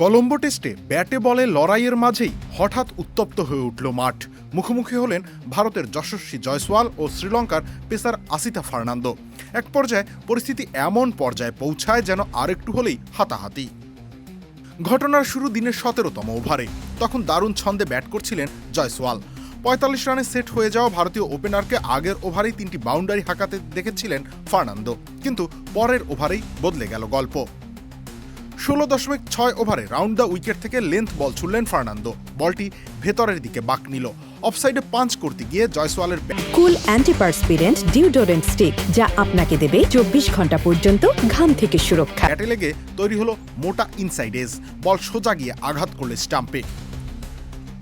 কলম্বো টেস্টে ব্যাটে বলে লড়াইয়ের মাঝেই হঠাৎ উত্তপ্ত হয়ে উঠল মাঠ। মুখোমুখি হলেন ভারতের যশস্বী জয়সওয়াল ও শ্রীলঙ্কার পেসার আসিতা ফার্নান্দো। এক পর্যায়ে পরিস্থিতি এমন পর্যায়ে পৌঁছায় যেন আরেকটু হলেই হাতাহাতি। ঘটনার শুরু দিনের 17তম ওভারে। তখন দারুণ ছন্দে ব্যাট করছিলেন জয়সওয়াল। ৪৫ রানে সেট হয়ে যাওয়া ভারতীয় ওপেনারকে আগের ওভারেই ৩টি বাউন্ডারি হাঁকাতে দেখেছিলেন ফার্নান্দো, কিন্তু পরের ওভারেই বদলে গেল গল্প। ১৬.৬ ওভারে রাউন্ড দ্য উইকেট থেকে লেন্থ বল ছুড়লেন ফার্নান্দো। বলটি ভেতরের দিকে বাঁক নিল। অফসাইডে পাঞ্চ করতে গিয়ে জয়সওয়ালের কুল অ্যান্টিপারস্পিরেন্ট ডিওডোরেন্ট স্টিক, যা আপনাকে দেবে ২৪ ঘন্টা পর্যন্ত ঘাম থেকে সুরক্ষা। ব্যাটে লেগে তৈরি হলো মোটা ইনসাইড এজ। বল সোজা গিয়ে আঘাত করলে স্টাম্পে।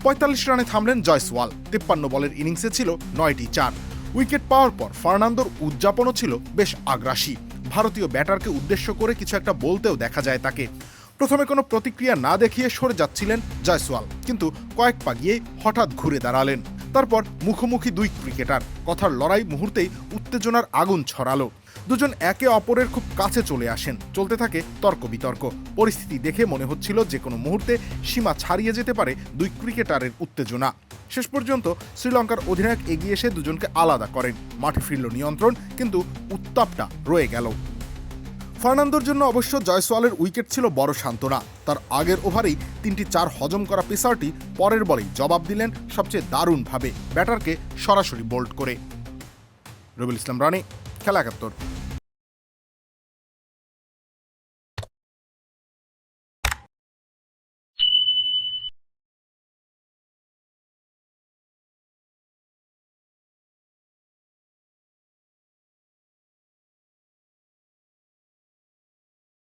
৪৫ রানে থামলেন জয়সওয়াল। ৫৩ বলের ইনিংসে ছিল ৯টি চার। উইকেট পাওয়ার পর ফার্নান্দোর উদযাপনও ছিল বেশ আগ্রাসী। ভারতীয় ব্যাটারকে উদ্দেশ্য করে কিছু একটা বলতেও দেখা যায় তাকে। প্রথমে কোনো প্রতিক্রিয়া না দেখিয়ে সরে যাচ্ছিলেন জয়সওয়াল, কিন্তু কয়েক পা গিয়ে হঠাৎ ঘুরে দাঁড়ালেন। তারপর মুখোমুখি দুই ক্রিকেটার, কথার লড়াই মুহূর্তেই উত্তেজনার আগুন ছড়ালো। দুজন একে অপরের খুব কাছে চলে আসেন। চলতে থাকে তর্ক বিতর্ক। পরিস্থিতি দেখে মনে হচ্ছিল যে কোনো মুহূর্তে সীমা ছাড়িয়ে যেতে পারে দুই ক্রিকেটারের উত্তেজনা। শেষ পর্যন্ত শ্রীলঙ্কার অধিনায়ক এগিয়ে এসে দুজনকে আলাদা করেন। মাঠে ফিরল নিয়ন্ত্রণ, কিন্তু উত্তাপটা রয়ে গেল। ফার্নান্দোর জন্য অবশ্য জয়সওয়ালের উইকেট ছিল বড় সান্ত্বনা। তার আগের ওভারেই ৩টি চার হজম করা পেসারটি পরের বলেই জবাব দিলেন সবচেয়ে দারুণভাবে, ব্যাটারকে সরাসরি বোল্ড করে। রবিউল ইসলাম রানী, খেলা ৭১।